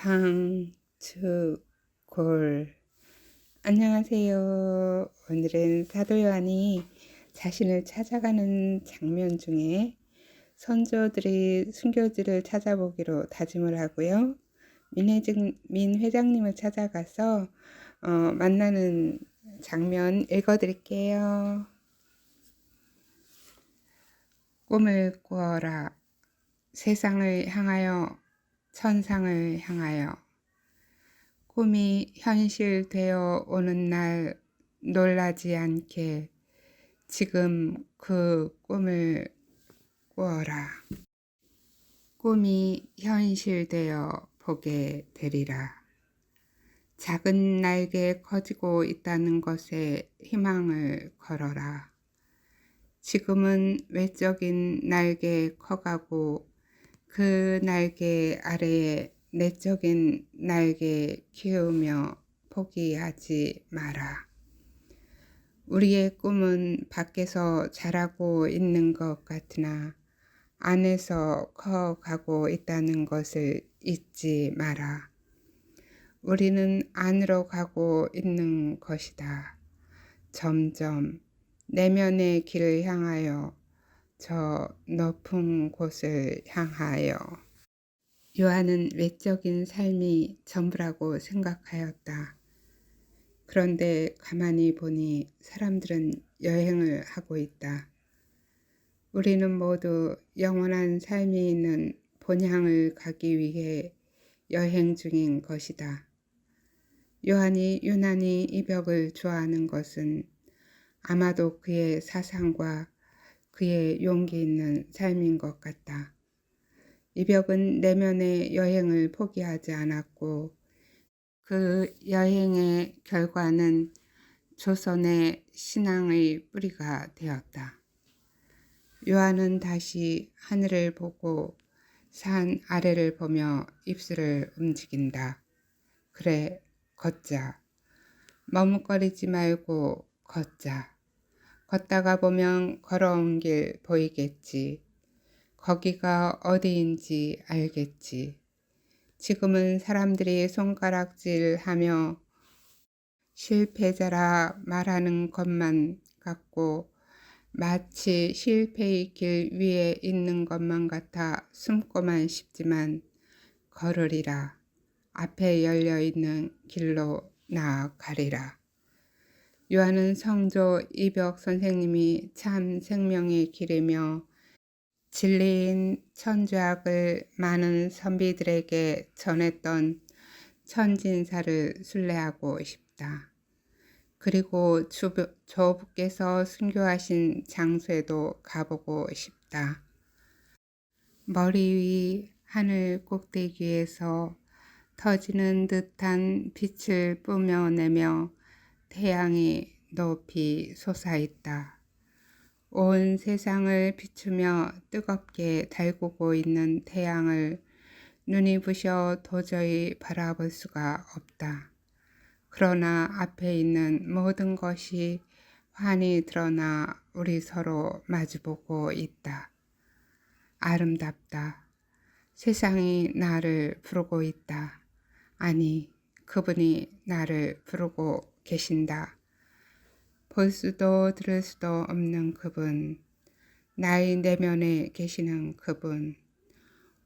방추골. 안녕하세요. 오늘은 사도 요한이 자신을 찾아가는 장면 중에 선조들이 순교지를 찾아보기로 다짐을 하고요. 민 회장님을 찾아가서 만나는 장면 읽어드릴게요. 꿈을 꾸어라. 세상을 향하여, 천상을 향하여. 꿈이 현실되어 오는 날 놀라지 않게 지금 그 꿈을 꾸어라. 꿈이 현실되어 보게 되리라. 작은 날개 커지고 있다는 것에 희망을 걸어라. 지금은 외적인 날개 커가고 그 날개 아래에 내적인 날개 키우며 포기하지 마라. 우리의 꿈은 밖에서 자라고 있는 것 같으나 안에서 커가고 있다는 것을 잊지 마라. 우리는 안으로 가고 있는 것이다. 점점 내면의 길을 향하여, 저 높은 곳을 향하여. 요한은 외적인 삶이 전부라고 생각하였다. 그런데 가만히 보니 사람들은 여행을 하고 있다. 우리는 모두 영원한 삶이 있는 본향을 가기 위해 여행 중인 것이다. 요한이 유난히 이 벽을 좋아하는 것은 아마도 그의 사상과 그의 용기 있는 삶인 것 같다. 이 벽은 내면의 여행을 포기하지 않았고 그 여행의 결과는 조선의 신앙의 뿌리가 되었다. 요한은 다시 하늘을 보고 산 아래를 보며 입술을 움직인다. 그래, 걷자. 머뭇거리지 말고 걷자. 걷다가 보면 걸어온 길 보이겠지. 거기가 어디인지 알겠지. 지금은 사람들이 손가락질하며 실패자라 말하는 것만 같고 마치 실패의 길 위에 있는 것만 같아 숨고만 싶지만 걸으리라. 앞에 열려있는 길로 나아가리라. 요한은 성조 이벽 선생님이 참 생명의 길이며 진리인 천주학을 많은 선비들에게 전했던 천진사를 순례하고 싶다. 그리고 조부께서 순교하신 장소에도 가보고 싶다. 머리 위 하늘 꼭대기에서 터지는 듯한 빛을 뿜어내며 태양이 높이 솟아있다. 온 세상을 비추며 뜨겁게 달구고 있는 태양을 눈이 부셔 도저히 바라볼 수가 없다. 그러나 앞에 있는 모든 것이 환히 드러나 우리 서로 마주보고 있다. 아름답다. 세상이 나를 부르고 있다. 아니, 그분이 나를 부르고 계신다. 볼 수도 들을 수도 없는 그분, 나의 내면에 계시는 그분,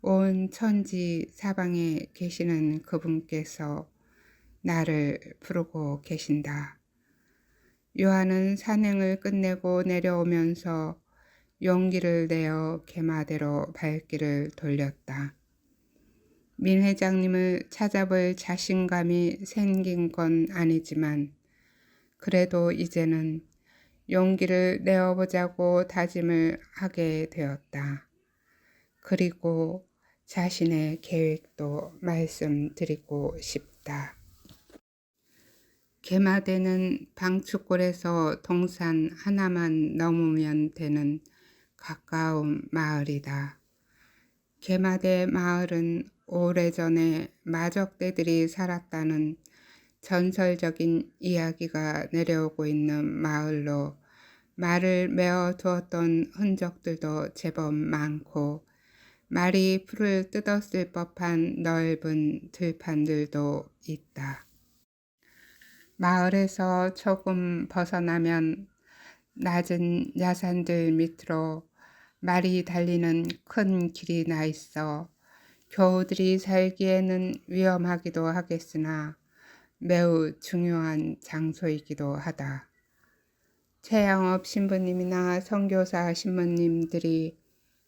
온 천지 사방에 계시는 그분께서 나를 부르고 계신다. 요한은 산행을 끝내고 내려오면서 용기를 내어 개마대로 발길을 돌렸다. 민 회장님을 찾아볼 자신감이 생긴 건 아니지만 그래도 이제는 용기를 내어보자고 다짐을 하게 되었다. 그리고 자신의 계획도 말씀드리고 싶다. 개마대는 방축골에서 동산 하나만 넘으면 되는 가까운 마을이다. 개마대 마을은 오래전에 마적대들이 살았다는 전설적인 이야기가 내려오고 있는 마을로 말을 메어 두었던 흔적들도 제법 많고 말이 풀을 뜯었을 법한 넓은 들판들도 있다. 마을에서 조금 벗어나면 낮은 야산들 밑으로 말이 달리는 큰 길이 나 있어 겨우들이 살기에는 위험하기도 하겠으나 매우 중요한 장소이기도 하다. 최양업 신부님이나 선교사 신부님들이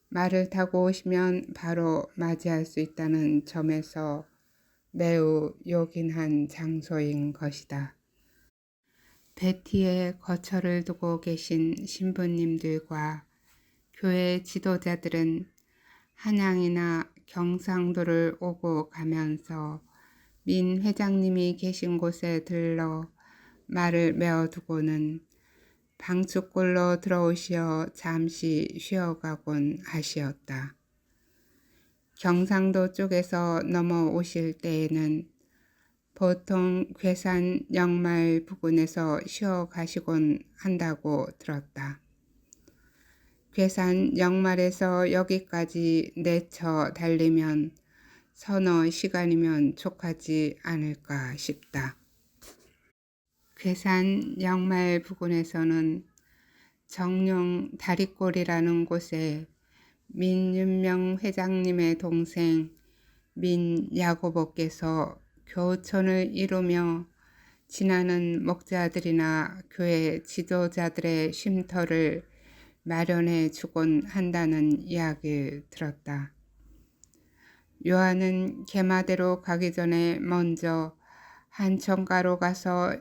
말을 타고 오시면 바로 맞이할 수 있다는 점에서 매우 요긴한 장소인 것이다. 베티에 거처를 두고 계신 신부님들과 교회 지도자들은 한양이나 경상도를 오고 가면서 민 회장님이 계신 곳에 들러 말을 메어두고는 방축골로 들어오시어 잠시 쉬어가곤 하시었다. 경상도 쪽에서 넘어오실 때에는 보통 괴산 영말 부근에서 쉬어 가시곤 한다고 들었다. 괴산 영말에서 여기까지 내쳐 달리면 서너 시간이면 족하지 않을까 싶다. 괴산 영말 부근에서는 정룡 다리골이라는 곳에 민윤명 회장님의 동생 민야고보께서 교촌을 이루며 지나는 목자들이나 교회 지도자들의 쉼터를 마련해 주곤 한다는 이야기를 들었다. 요한은 개마대로 가기 전에 먼저 한천가로 가서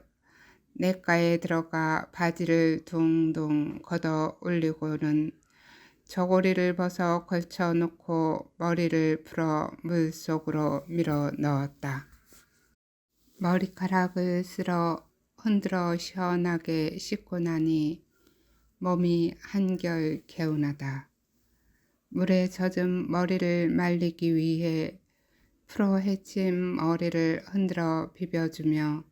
냇가에 들어가 바지를 둥둥 걷어 올리고는 저고리를 벗어 걸쳐 놓고 머리를 풀어 물속으로 밀어 넣었다. 머리카락을 쓸어 흔들어 시원하게 씻고 나니 몸이 한결 개운하다. 물에 젖은 머리를 말리기 위해 풀어 헤친 머리를 흔들어 비벼주며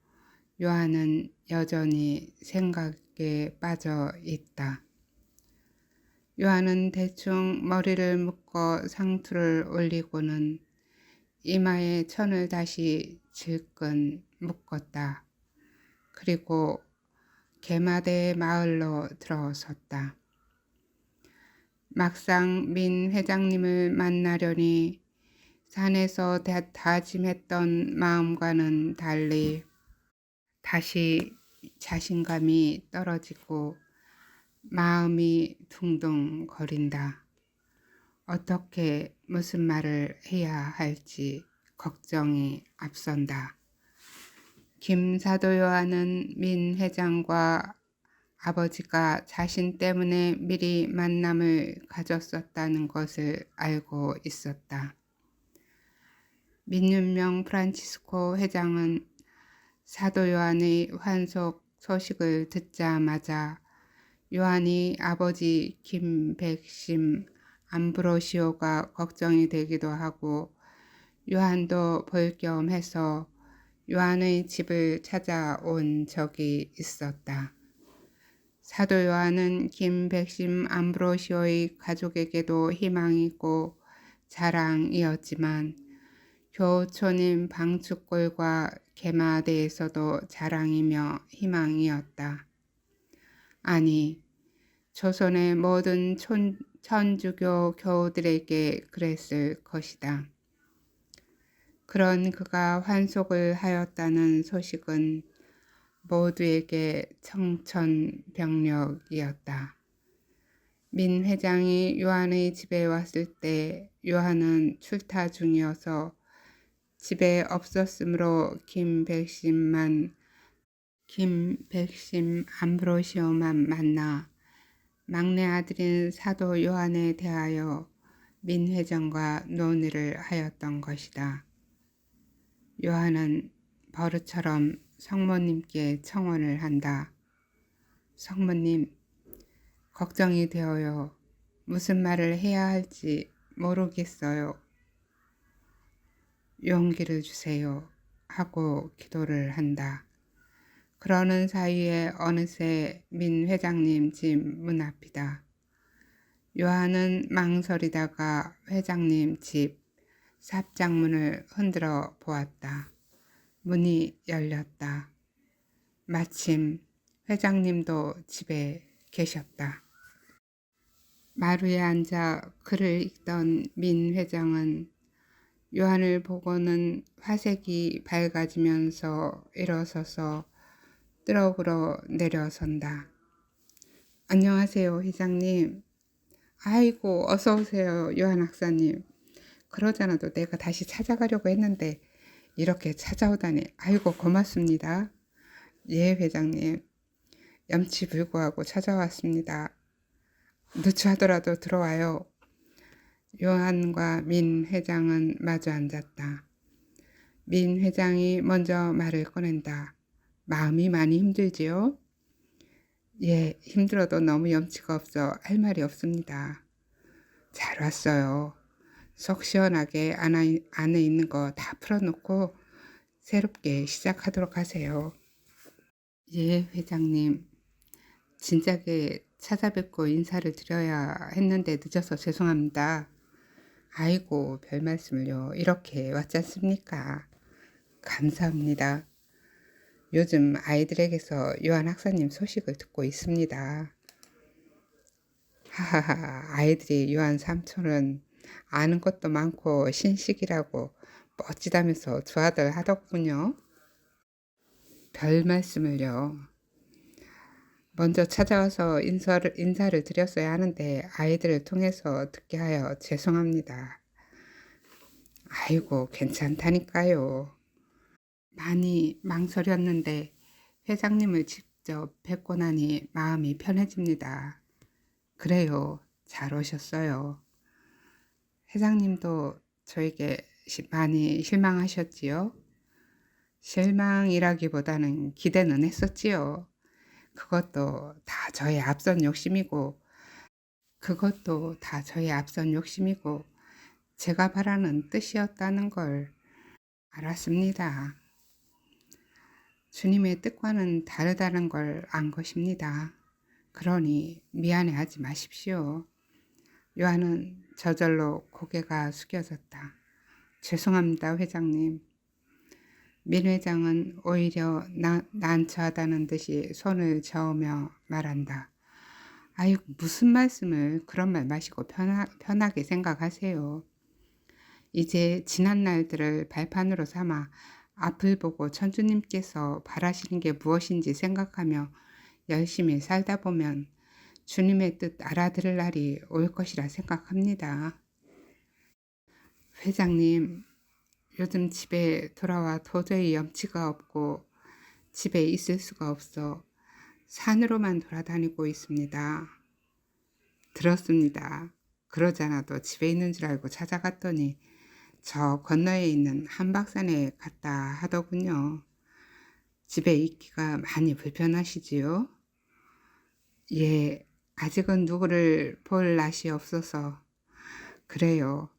요한은 여전히 생각에 빠져 있다. 요한은 대충 머리를 묶어 상투를 올리고는 이마에 천을 다시 질끈 묶었다. 그리고 개마대 마을로 들어섰다. 막상 민 회장님을 만나려니 산에서 다짐했던 마음과는 달리 다시 자신감이 떨어지고 마음이 둥둥거린다. 어떻게 무슨 말을 해야 할지 걱정이 앞선다. 김 사도 요한은 민 회장과 아버지가 자신 때문에 미리 만남을 가졌었다는 것을 알고 있었다. 민윤명 프란치스코 회장은 사도 요한의 환속 소식을 듣자마자 요한이 아버지 김백심 암브로시오가 걱정이 되기도 하고 요한도 볼 겸 해서 요한의 집을 찾아온 적이 있었다. 사도 요한은 김백심 암브로시오의 가족에게도 희망이고 자랑이었지만 교촌인 방축골과 개마대에서도 자랑이며 희망이었다. 아니, 조선의 모든 천주교 교우들에게 그랬을 것이다. 그런 그가 환속을 하였다는 소식은 모두에게 청천벽력이었다. 민 회장이 요한의 집에 왔을 때 요한은 출타 중이어서 집에 없었으므로 김백심 암브로시오만 만나 막내 아들인 사도 요한에 대하여 민 회장과 논의를 하였던 것이다. 요한은 버릇처럼 성모님께 청혼을 한다. 성모님, 걱정이 되어요. 무슨 말을 해야 할지 모르겠어요. 용기를 주세요. 하고 기도를 한다. 그러는 사이에 어느새 민 회장님 집 문 앞이다. 요한은 망설이다가 회장님 집 삽장문을 흔들어 보았다. 문이 열렸다. 마침 회장님도 집에 계셨다. 마루에 앉아 글을 읽던 민 회장은 요한을 보고는 화색이 밝아지면서 일어서서 트럭으로 내려선다. 안녕하세요, 회장님. 아이고, 어서 오세요, 요한 학사님. 그러잖아도 내가 다시 찾아가려고 했는데 이렇게 찾아오다니 아이고 고맙습니다. 예, 회장님. 염치불구하고 찾아왔습니다. 누추하더라도 들어와요. 요한과 민 회장은 마주 앉았다. 민 회장이 먼저 말을 꺼낸다. 마음이 많이 힘들지요? 예, 힘들어도 너무 염치가 없어 할 말이 없습니다. 잘 왔어요. 속 시원하게 안에 있는 거 다 풀어놓고 새롭게 시작하도록 하세요. 예, 회장님. 진작에 찾아뵙고 인사를 드려야 했는데 늦어서 죄송합니다. 아이고, 별 말씀을요. 이렇게 왔지 않습니까? 감사합니다. 요즘 아이들에게서 요한 학사님 소식을 듣고 있습니다. 하하하, 아이들이 요한 삼촌은 아는 것도 많고 신식이라고 멋지다면서 좋아들 하더군요. 별 말씀을요. 먼저 찾아와서 인사를 드렸어야 하는데 아이들을 통해서 듣게 하여 죄송합니다. 아이고, 괜찮다니까요. 많이 망설였는데 회장님을 직접 뵙고 나니 마음이 편해집니다. 그래요, 잘 오셨어요. 회장님도 저에게 많이 실망하셨지요? 실망이라기보다는 기대는 했었지요. 그것도 다 저의 앞선 욕심이고 제가 바라는 뜻이었다는 걸 알았습니다. 주님의 뜻과는 다르다는 걸 안 것입니다. 그러니 미안해하지 마십시오. 요한은 저절로 고개가 숙여졌다. 죄송합니다, 회장님. 민 회장은 오히려 난처하다는 듯이 손을 저으며 말한다. 아이고, 무슨 말씀을 그런 말 마시고 편하게 생각하세요. 이제 지난 날들을 발판으로 삼아 앞을 보고 천주님께서 바라시는 게 무엇인지 생각하며 열심히 살다 보면 주님의 뜻 알아들을 날이 올 것이라 생각합니다. 회장님, 요즘 집에 돌아와 도저히 염치가 없고 집에 있을 수가 없어 산으로만 돌아다니고 있습니다. 들었습니다. 그러잖아도 집에 있는 줄 알고 찾아갔더니 저 건너에 있는 한박산에 갔다 하더군요. 집에 있기가 많이 불편하시지요? 예, 아직은 누구를 볼 낯이 없어서 그래요.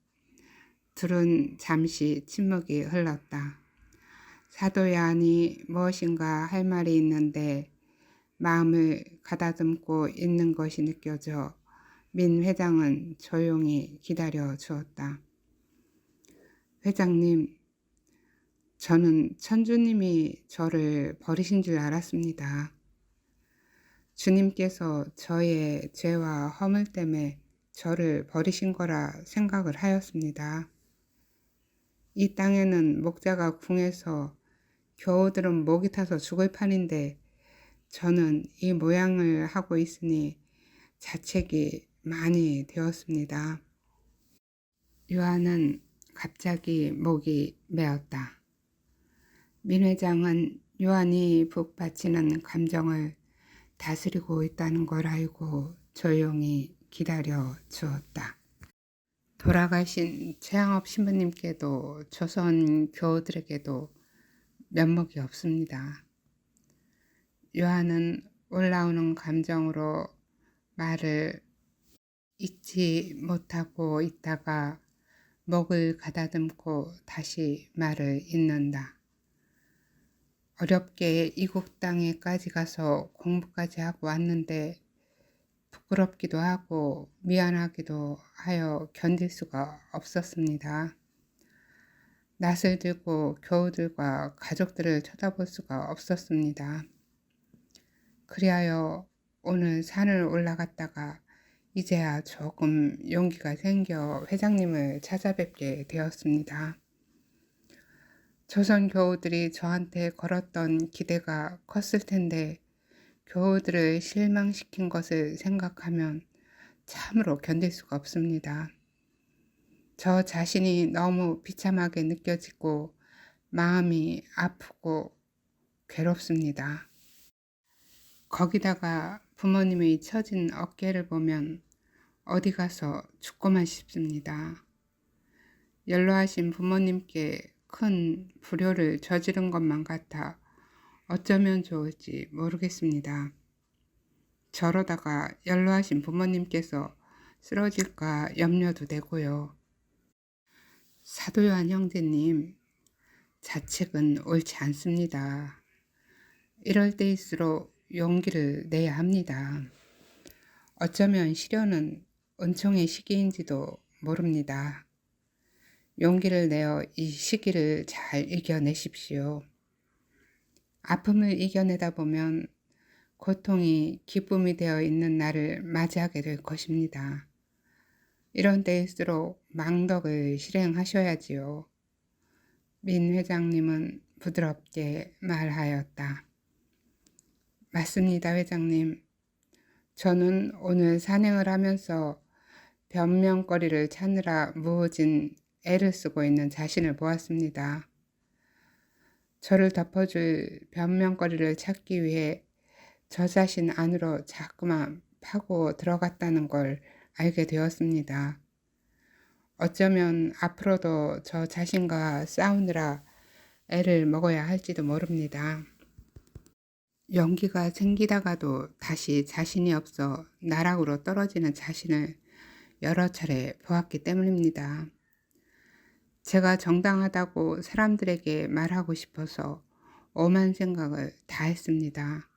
둘은 잠시 침묵이 흘렀다. 사도야니 무엇인가 할 말이 있는데 마음을 가다듬고 있는 것이 느껴져 민 회장은 조용히 기다려 주었다. 회장님, 저는 천주님이 저를 버리신 줄 알았습니다. 주님께서 저의 죄와 허물 때문에 저를 버리신 거라 생각을 하였습니다. 이 땅에는 목자가 궁해서 겨우들은 목이 타서 죽을 판인데 저는 이 모양을 하고 있으니 자책이 많이 되었습니다. 요한은 갑자기 목이 메었다. 민 회장은 요한이 북받치는 감정을 다스리고 있다는 걸 알고 조용히 기다려 주었다. 돌아가신 최양업 신부님께도 조선 교우들에게도 면목이 없습니다. 요한은 올라오는 감정으로 말을 잊지 못하고 있다가 목을 가다듬고 다시 말을 잇는다. 어렵게 이국 땅에까지 가서 공부까지 하고 왔는데 부끄럽기도 하고 미안하기도 하여 견딜 수가 없었습니다. 낯을 들고 교우들과 가족들을 쳐다볼 수가 없었습니다. 그리하여 오늘 산을 올라갔다가 이제야 조금 용기가 생겨 회장님을 찾아뵙게 되었습니다. 조선 교우들이 저한테 걸었던 기대가 컸을 텐데 교우들을 실망시킨 것을 생각하면 참으로 견딜 수가 없습니다. 저 자신이 너무 비참하게 느껴지고 마음이 아프고 괴롭습니다. 거기다가 부모님의 처진 어깨를 보면 어디 가서 죽고만 싶습니다. 연로하신 부모님께 큰 불효를 저지른 것만 같아 어쩌면 좋을지 모르겠습니다. 저러다가 연로하신 부모님께서 쓰러질까 염려도 되고요. 사도요한 형제님, 자책은 옳지 않습니다. 이럴 때일수록 용기를 내야 합니다. 어쩌면 시련은 은총의 시기인지도 모릅니다. 용기를 내어 이 시기를 잘 이겨내십시오. 아픔을 이겨내다 보면 고통이 기쁨이 되어 있는 날을 맞이하게 될 것입니다. 이런 때일수록 망덕을 실행하셔야지요. 민 회장님은 부드럽게 말하였다. 맞습니다, 회장님. 저는 오늘 산행을 하면서 변명거리를 찾느라 무어진 애를 쓰고 있는 자신을 보았습니다. 저를 덮어줄 변명거리를 찾기 위해 저 자신 안으로 자꾸만 파고 들어갔다는 걸 알게 되었습니다. 어쩌면 앞으로도 저 자신과 싸우느라 애를 먹어야 할지도 모릅니다. 용기가 생기다가도 다시 자신이 없어 나락으로 떨어지는 자신을 여러 차례 보았기 때문입니다. 제가 정당하다고 사람들에게 말하고 싶어서 오만 생각을 다 했습니다.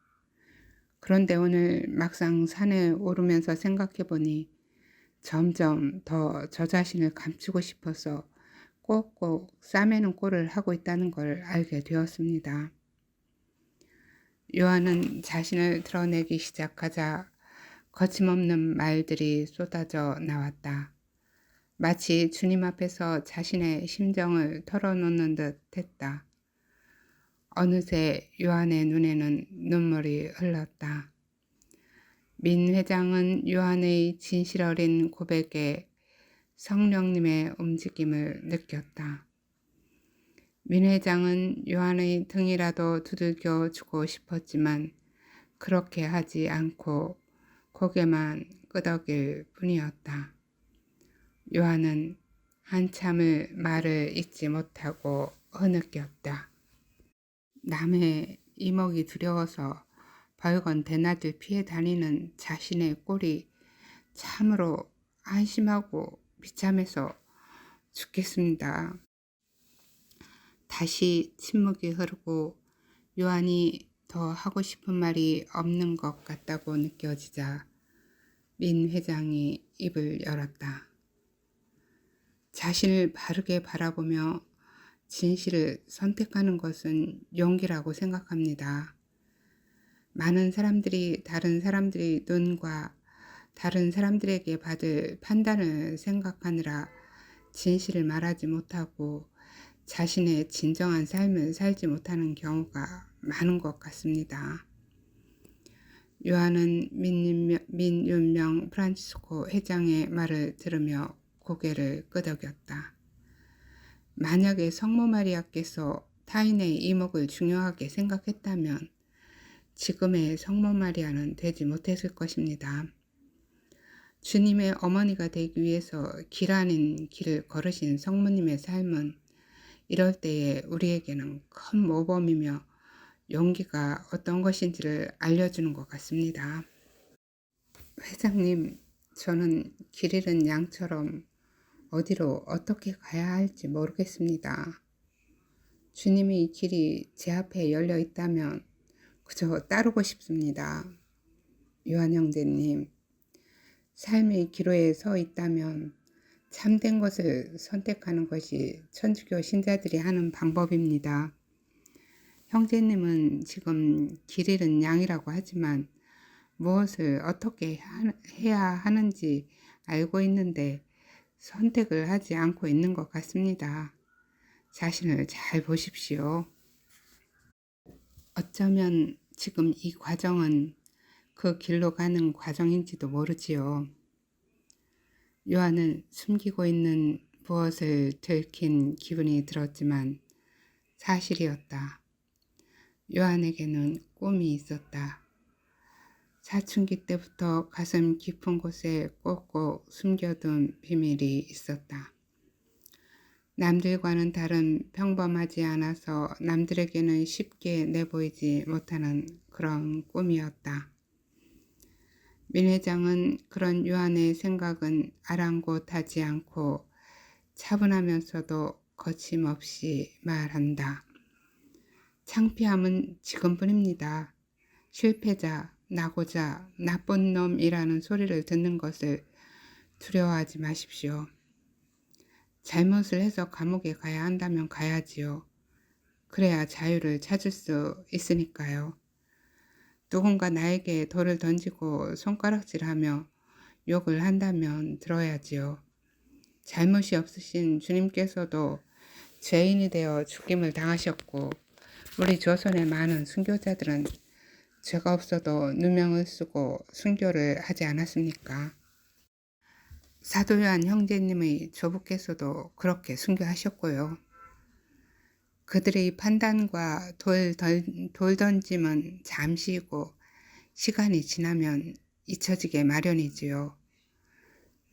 그런데 오늘 막상 산에 오르면서 생각해 보니 점점 더 저 자신을 감추고 싶어서 꼭꼭 싸매는 꼴을 하고 있다는 걸 알게 되었습니다. 요한은 자신을 드러내기 시작하자 거침없는 말들이 쏟아져 나왔다. 마치 주님 앞에서 자신의 심정을 털어놓는 듯 했다. 어느새 요한의 눈에는 눈물이 흘렀다. 민 회장은 요한의 진실 어린 고백에 성령님의 움직임을 느꼈다. 민 회장은 요한의 등이라도 두들겨 주고 싶었지만 그렇게 하지 않고 고개만 끄덕일 뿐이었다. 요한은 한참을 말을 잇지 못하고 흐느꼈다. 남의 이목이 두려워서 벌건 대낮을 피해 다니는 자신의 꼴이 참으로 안심하고 비참해서 죽겠습니다. 다시 침묵이 흐르고 요한이 더 하고 싶은 말이 없는 것 같다고 느껴지자 민 회장이 입을 열었다. 자신을 바르게 바라보며 진실을 선택하는 것은 용기라고 생각합니다. 많은 사람들이 다른 사람들의 눈과 다른 사람들에게 받을 판단을 생각하느라 진실을 말하지 못하고 자신의 진정한 삶을 살지 못하는 경우가 많은 것 같습니다. 요한은 민윤명 프란치스코 회장의 말을 들으며 고개를 끄덕였다. 만약에 성모 마리아께서 타인의 이목을 중요하게 생각했다면 지금의 성모 마리아는 되지 못했을 것입니다. 주님의 어머니가 되기 위해서 길 아닌 길을 걸으신 성모님의 삶은 이럴 때에 우리에게는 큰 모범이며 용기가 어떤 것인지를 알려주는 것 같습니다. 회장님, 저는 길 잃은 양처럼 어디로 어떻게 가야 할지 모르겠습니다. 주님의 이 길이 제 앞에 열려 있다면 그저 따르고 싶습니다. 요한 형제님, 삶의 기로에 서 있다면 참된 것을 선택하는 것이 천주교 신자들이 하는 방법입니다. 형제님은 지금 길 잃은 양이라고 하지만 무엇을 어떻게 해야 하는지 알고 있는데 선택을 하지 않고 있는 것 같습니다. 자신을 잘 보십시오. 어쩌면 지금 이 과정은 그 길로 가는 과정인지도 모르지요. 요한은 숨기고 있는 무엇을 들킨 기분이 들었지만 사실이었다. 요한에게는 꿈이 있었다. 사춘기 때부터 가슴 깊은 곳에 꼭꼭 숨겨둔 비밀이 있었다. 남들과는 다른 평범하지 않아서 남들에게는 쉽게 내보이지 못하는 그런 꿈이었다. 민 회장은 그런 요한의 생각은 아랑곳하지 않고 차분하면서도 거침없이 말한다. 창피함은 지금뿐입니다. 실패자, 나고자, 나쁜 놈이라는 소리를 듣는 것을 두려워하지 마십시오. 잘못을 해서 감옥에 가야 한다면 가야지요. 그래야 자유를 찾을 수 있으니까요. 누군가 나에게 돌을 던지고 손가락질하며 욕을 한다면 들어야지요. 잘못이 없으신 주님께서도 죄인이 되어 죽임을 당하셨고 우리 조선의 많은 순교자들은 죄가 없어도 누명을 쓰고 순교를 하지 않았습니까? 사도 요한 형제님의 조부께서도 그렇게 순교하셨고요. 그들의 판단과 돌 던짐은 잠시이고 시간이 지나면 잊혀지게 마련이지요.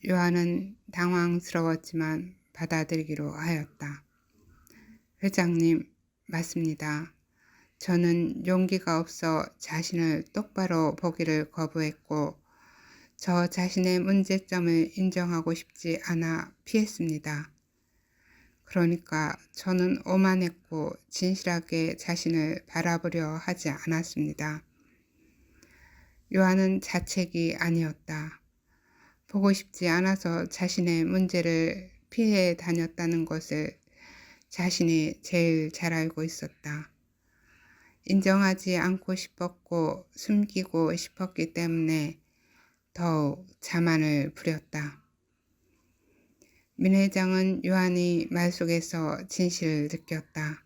요한은 당황스러웠지만 받아들이기로 하였다. 회장님, 맞습니다. 저는 용기가 없어 자신을 똑바로 보기를 거부했고 저 자신의 문제점을 인정하고 싶지 않아 피했습니다. 그러니까 저는 오만했고 진실하게 자신을 바라보려 하지 않았습니다. 요한은 자책이 아니었다. 보고 싶지 않아서 자신의 문제를 피해 다녔다는 것을 자신이 제일 잘 알고 있었다. 인정하지 않고 싶었고 숨기고 싶었기 때문에 더욱 자만을 부렸다. 민 회장은 요한의 말 속에서 진실을 느꼈다.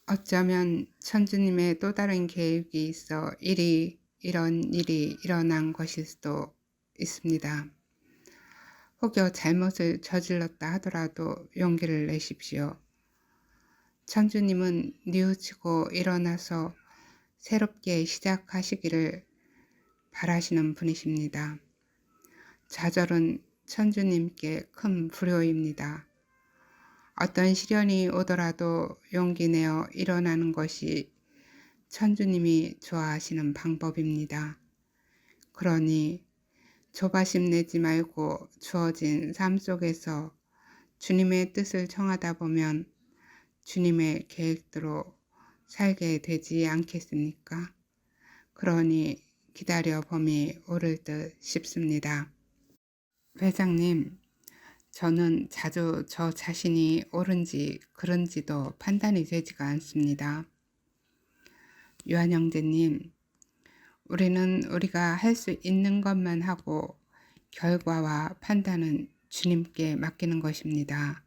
어쩌면 천주님의 또 다른 계획이 있어 이런 일이 일어난 것일 수도 있습니다. 혹여 잘못을 저질렀다 하더라도 용기를 내십시오. 천주님은 뉘우치고 일어나서 새롭게 시작하시기를 바라시는 분이십니다. 좌절은 천주님께 큰 불효입니다. 어떤 시련이 오더라도 용기 내어 일어나는 것이 천주님이 좋아하시는 방법입니다. 그러니 조바심 내지 말고 주어진 삶 속에서 주님의 뜻을 청하다 보면 주님의 계획대로 살게 되지 않겠습니까? 그러니 기다려 봄이 오를 듯 싶습니다. 회장님, 저는 자주 저 자신이 옳은지 그른지도 판단이 되지가 않습니다. 요한 형제님, 우리는 우리가 할 수 있는 것만 하고 결과와 판단은 주님께 맡기는 것입니다.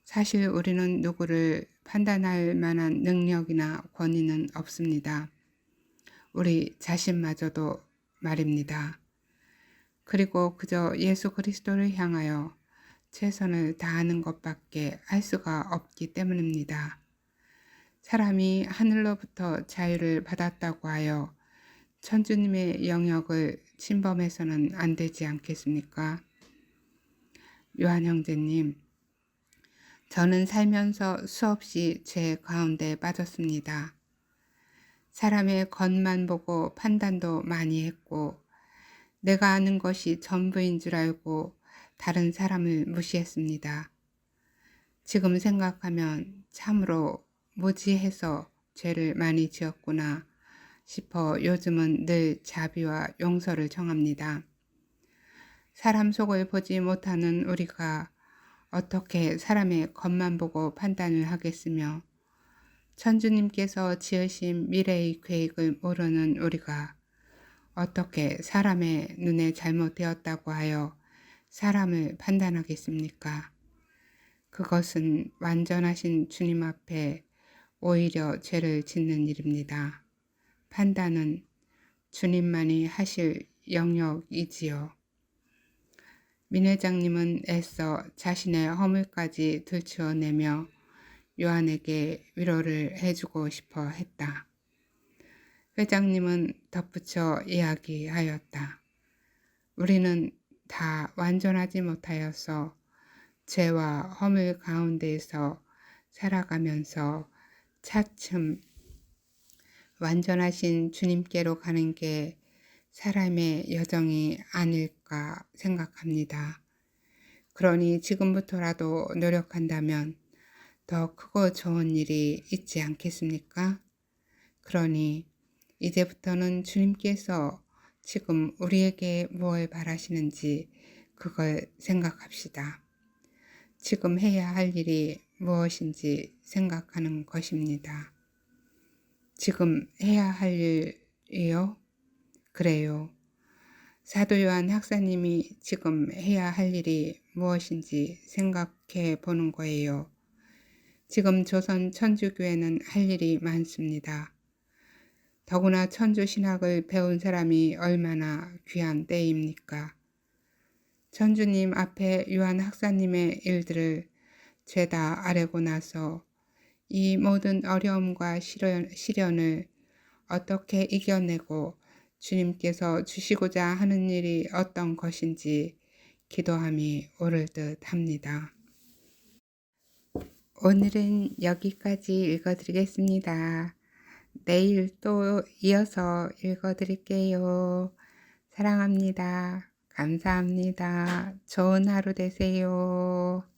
사실 우리는 누구를 판단할 만한 능력이나 권위는 없습니다. 우리 자신마저도 말입니다. 그리고 그저 예수 그리스도를 향하여 최선을 다하는 것밖에 할 수가 없기 때문입니다. 사람이 하늘로부터 자유를 받았다고 하여 천주님의 영역을 침범해서는 안 되지 않겠습니까? 요한 형제님, 저는 살면서 수없이 죄 가운데 빠졌습니다. 사람의 겉만 보고 판단도 많이 했고 내가 아는 것이 전부인 줄 알고 다른 사람을 무시했습니다. 지금 생각하면 참으로 무지해서 죄를 많이 지었구나 싶어 요즘은 늘 자비와 용서를 정합니다. 사람 속을 보지 못하는 우리가 어떻게 사람의 겉만 보고 판단을 하겠으며 천주님께서 지으신 미래의 계획을 모르는 우리가 어떻게 사람의 눈에 잘못되었다고 하여 사람을 판단하겠습니까? 그것은 완전하신 주님 앞에 오히려 죄를 짓는 일입니다. 판단은 주님만이 하실 영역이지요. 민 회장님은 애써 자신의 허물까지 들추어내며 요한에게 위로를 해주고 싶어 했다. 회장님은 덧붙여 이야기하였다. 우리는 다 완전하지 못하여서 죄와 허물 가운데에서 살아가면서 차츰 완전하신 주님께로 가는 게 사람의 여정이 아닐까 생각합니다. 그러니 지금부터라도 노력한다면 더 크고 좋은 일이 있지 않겠습니까? 그러니 이제부터는 주님께서 지금 우리에게 무엇을 바라시는지 그걸 생각합시다. 지금 해야 할 일이 무엇인지 생각하는 것입니다. 지금 해야 할 일이요? 그래요. 사도 요한 학사님이 지금 해야 할 일이 무엇인지 생각해 보는 거예요. 지금 조선 천주교회는 할 일이 많습니다. 더구나 천주신학을 배운 사람이 얼마나 귀한 때입니까? 천주님 앞에 요한 학사님의 일들을 죄다 아뢰고 나서 이 모든 어려움과 시련을 어떻게 이겨내고 주님께서 주시고자 하는 일이 어떤 것인지 기도함이 오를 듯 합니다. 오늘은 여기까지 읽어드리겠습니다. 내일 또 이어서 읽어드릴게요. 사랑합니다. 감사합니다. 좋은 하루 되세요.